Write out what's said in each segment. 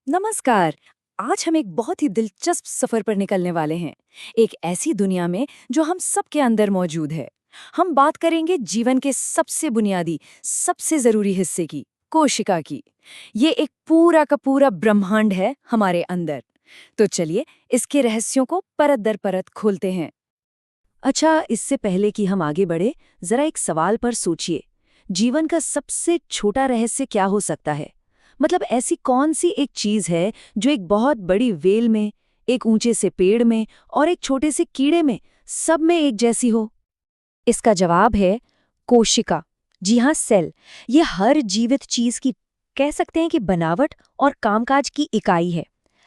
नमस्कार। आज हम एक बहुत ही दिलचस्प सफर पर निकलने वाले हैं। एक ऐसी दुनिया में जो हम सबके अंदर मौजूद है। हम बात करेंगे जीवन के सबसे बुनियादी, सबसे जरूरी हिस्से की, कोशिका की। ये एक पूरा का पूरा ब्रह्मांड है हमारे अंदर। तो चलिए इसके रहस्यों को परत दर परत खोलते हैं। अच्छा, इससे पहले कि हम आगे बढ़े, जरा एक सवाल पर सोचिए। जीवन का सबसे छोटा रहस्य क्या हो सकता है? मतलब ऐसी कौन सी एक चीज है जो एक बहुत बड़ी वेल में, एक ऊंचे से पेड़ में और एक छोटे से कीड़े में, सब में एक जैसी हो? इसका जवाब है कोशिका। जी हाँ, सेल। ये हर जीवित चीज की, कह सकते हैं कि बनावट और कामकाज की इकाई है।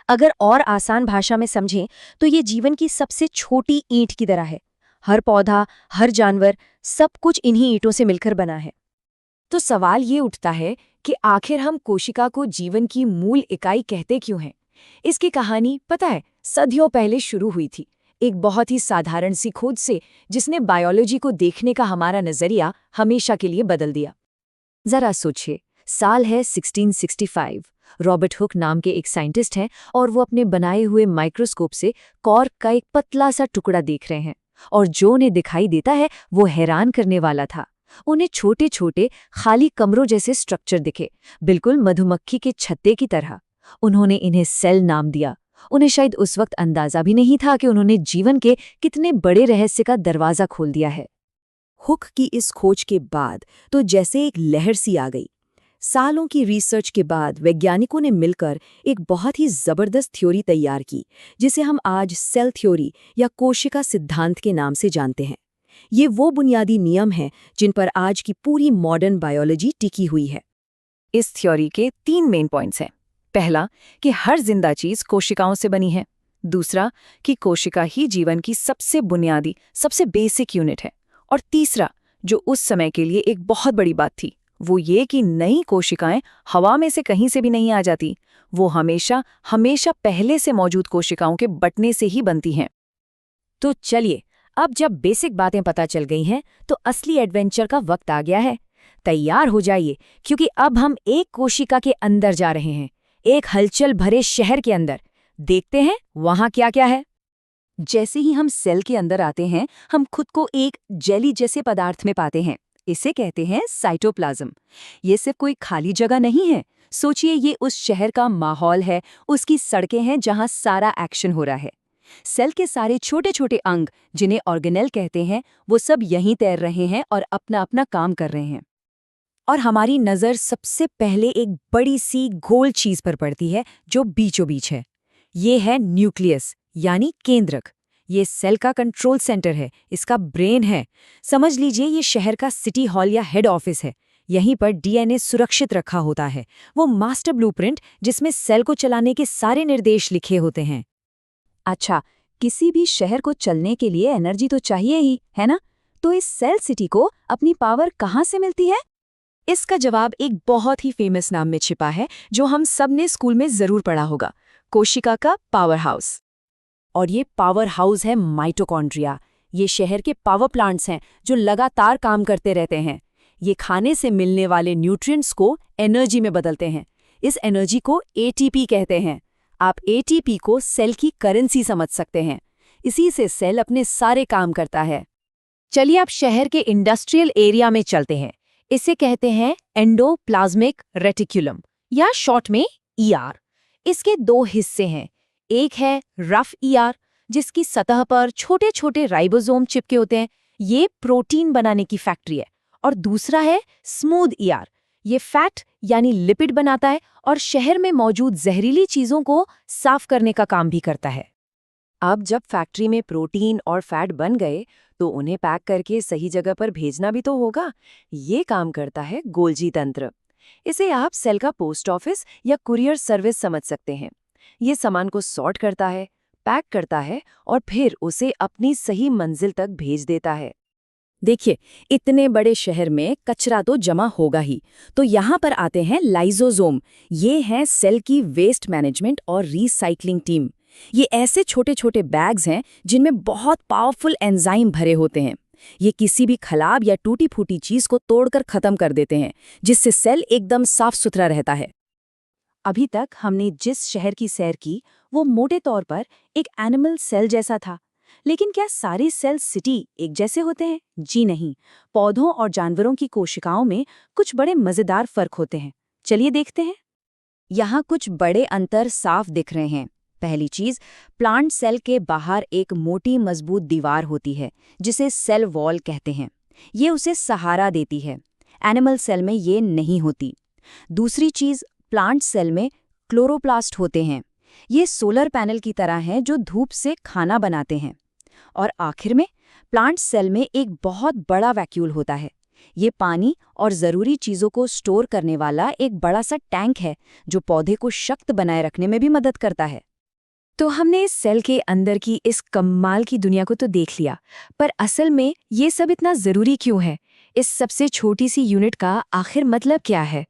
अगर और आसान भाषा में समझें तो ये जीवन की सबसे छोटी ईंट की तरह है। हर पौधा, हर जानवर, सब कुछ इन्हीं ईंटों से मिलकर बना है। तो सवाल ये उठता है कि आखिर हम कोशिका को जीवन की मूल इकाई कहते क्यों हैं? इसकी कहानी पता है, सदियों पहले शुरू हुई थी, एक बहुत ही साधारण सी खोज से, जिसने बायोलॉजी को देखने का हमारा नजरिया हमेशा के लिए बदल दिया। जरा सोचिए, साल है 1665। रॉबर्ट हुक नाम के एक साइंटिस्ट हैं और वो अपने बनाए हुए माइक्रोस्कोप से कॉर्क का एक पतला सा टुकड़ा देख रहे हैं। और जो उन्हें दिखाई देता है वो हैरान करने वाला था। उन्हें छोटे छोटे खाली कमरों जैसे स्ट्रक्चर दिखे, बिल्कुल मधुमक्खी के छत्ते की तरह। उन्होंने इन्हें सेल नाम दिया। उन्हें शायद उस वक्त अंदाजा भी नहीं था कि उन्होंने जीवन के कितने बड़े रहस्य का दरवाजा खोल दिया है। हुक की इस खोज के बाद तो जैसे एक लहर सी आ गई। सालों की रिसर्च के बाद वैज्ञानिकों ने मिलकर एक बहुत ही जबरदस्त थ्योरी तैयार की, जिसे हम आज सेल थ्योरी या कोशिका सिद्धांत के नाम से जानते हैं। ये वो बुनियादी नियम हैं जिन पर आज की पूरी मॉडर्न बायोलॉजी टिकी हुई है। इस थ्योरी के 3 मेन पॉइंट्स हैं। पहला, कि हर जिंदा चीज कोशिकाओं से बनी है। दूसरा, कि कोशिका ही जीवन की सबसे बुनियादी, सबसे बेसिक यूनिट है। और तीसरा, जो उस समय के लिए एक बहुत बड़ी बात थी, वो ये कि नई कोशिकाएं हवा में से कहीं से भी नहीं आ जाती। वो हमेशा हमेशा पहले से मौजूद कोशिकाओं के बंटने से ही बनती हैं। तो चलिए, अब जब बेसिक बातें पता चल गई हैं, तो असली एडवेंचर का वक्त आ गया है। तैयार हो जाइए, क्योंकि अब हम एक कोशिका के अंदर जा रहे हैं, एक हलचल भरे शहर के अंदर। देखते हैं वहां क्या क्या है। जैसे ही हम सेल के अंदर आते हैं, हम खुद को एक जेली जैसे पदार्थ में पाते हैं। इसे कहते हैं साइटोप्लाज्म। ये सिर्फ कोई खाली जगह नहीं है। सोचिए, ये उस शहर का माहौल है, उसकी सड़कें हैं जहां सारा एक्शन हो रहा है। सेल के सारे छोटे छोटे अंग, जिन्हें ऑर्गेनेल कहते हैं, वो सब यहीं तैर रहे हैं और अपना अपना काम कर रहे हैं। और हमारी नज़र सबसे पहले एक बड़ी सी गोल चीज पर पड़ती है, जो बीचों बीच है। ये है न्यूक्लियस, यानी केंद्रक। ये सेल का कंट्रोल सेंटर है, इसका ब्रेन है। समझ लीजिए, ये शहर का सिटी हॉल या हेड ऑफिस है। यहीं पर डीएनए सुरक्षित रखा होता है, वो मास्टर ब्लूप्रिंट जिसमें सेल को चलाने के सारे निर्देश लिखे होते हैं। अच्छा, किसी भी शहर को चलने के लिए एनर्जी तो चाहिए ही, है ना? तो इस सेल सिटी को अपनी पावर कहाँ से मिलती है? इसका जवाब एक बहुत ही फेमस नाम में छिपा है, जो हम सब ने स्कूल में जरूर पढ़ा होगा, कोशिका का पावर हाउस। और ये पावर हाउस है माइटोकॉन्ड्रिया। ये शहर के पावर प्लांट्स हैं जो लगातार काम करते रहते हैं। ये खाने से मिलने वाले न्यूट्रिएंट्स को एनर्जी में बदलते हैं। इस एनर्जी को एटीपी कहते हैं। आप एटीपी को सेल की करेंसी समझ सकते हैं। इसी से सेल अपने सारे काम करता है। चलिए अब शहर के इंडस्ट्रियल एरिया में चलते हैं। इसे कहते हैं एंडोप्लाज्मिक रेटिकुलम, या शॉर्ट में ईआर। इसके 2 हिस्से हैं। एक है रफ ईआर, जिसकी सतह पर छोटे छोटे राइबोसोम चिपके होते हैं। ये प्रोटीन बनाने की फैक्ट्री है। और दूसरा है स्मूथ ईआर। ये फैट यानी लिपिड बनाता है और शहर में मौजूद जहरीली चीजों को साफ करने का काम भी करता है। अब जब फैक्ट्री में प्रोटीन और फैट बन गए, तो उन्हें पैक करके सही जगह पर भेजना भी तो होगा। ये काम करता है गोल्जी तंत्र। इसे आप सेल का पोस्ट ऑफिस या कुरियर सर्विस समझ सकते हैं। ये सामान को सॉर्ट करता है, पैक करता है और फिर उसे अपनी सही मंजिल तक भेज देता है। देखिए, इतने बड़े शहर में कचरा तो जमा होगा ही। तो यहाँ पर आते हैं लाइसोसोम। ये हैं सेल की वेस्ट मैनेजमेंट और रीसाइक्लिंग टीम। ये ऐसे छोटे छोटे बैग्स हैं जिनमें बहुत पावरफुल एंजाइम भरे होते हैं। ये किसी भी खराब या टूटी फूटी चीज को तोड़कर खत्म कर देते हैं, जिससे सेल एकदम साफ सुथरा रहता है। अभी तक हमने जिस शहर की सैर की वो मोटे तौर पर एक एनिमल सेल जैसा था। लेकिन क्या सारे सेल सिटी एक जैसे होते हैं? जी नहीं। पौधों और जानवरों की कोशिकाओं में कुछ बड़े मजेदार फर्क होते हैं। चलिए देखते हैं। यहाँ कुछ बड़े अंतर साफ दिख रहे हैं। पहली चीज, प्लांट सेल के बाहर एक मोटी मजबूत दीवार होती है जिसे सेल वॉल कहते हैं। ये उसे सहारा देती है। एनिमल सेल में ये नहीं होती। दूसरी चीज, प्लांट सेल में क्लोरोप्लास्ट होते हैं। ये सोलर पैनल की तरह हैं जो धूप से खाना बनाते हैं। और आखिर में प्लांट सेल में एक बहुत बड़ा वैक्यूल होता है। ये पानी और ज़रूरी चीज़ों को स्टोर करने वाला एक बड़ा सा टैंक है जो पौधे को शक्त बनाए रखने में भी मदद करता है। तो हमने इस सेल के अंदर की इस कमाल की दुनिया को तो देख लिया, पर असल में ये सब इतना ज़रूरी क्यों है? इस सबसे छोटी सी यूनिट का आखिर मतलब क्या है?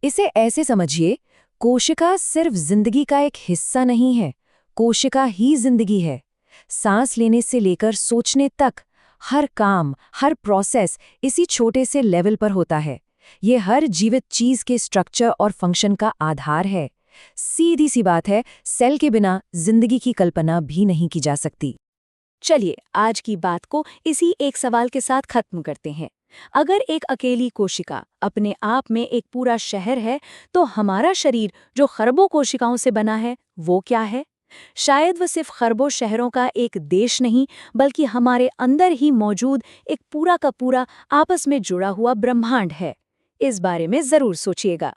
इसे ऐसे समझिए, कोशिका सिर्फ जिंदगी का एक हिस्सा नहीं है, कोशिका ही जिंदगी है। सांस लेने से लेकर सोचने तक हर काम, हर प्रोसेस इसी छोटे से लेवल पर होता है। ये हर जीवित चीज के स्ट्रक्चर और फंक्शन का आधार है। सीधी सी बात है, सेल के बिना जिंदगी की कल्पना भी नहीं की जा सकती। चलिए आज की बात को इसी एक सवाल के साथ खत्म करते हैं। अगर एक अकेली कोशिका अपने आप में एक पूरा शहर है, तो हमारा शरीर जो खरबों कोशिकाओं से बना है, वो क्या है? शायद वो सिर्फ खरबों शहरों का एक देश नहीं, बल्कि हमारे अंदर ही मौजूद एक पूरा का पूरा आपस में जुड़ा हुआ ब्रह्मांड है। इस बारे में जरूर सोचिएगा।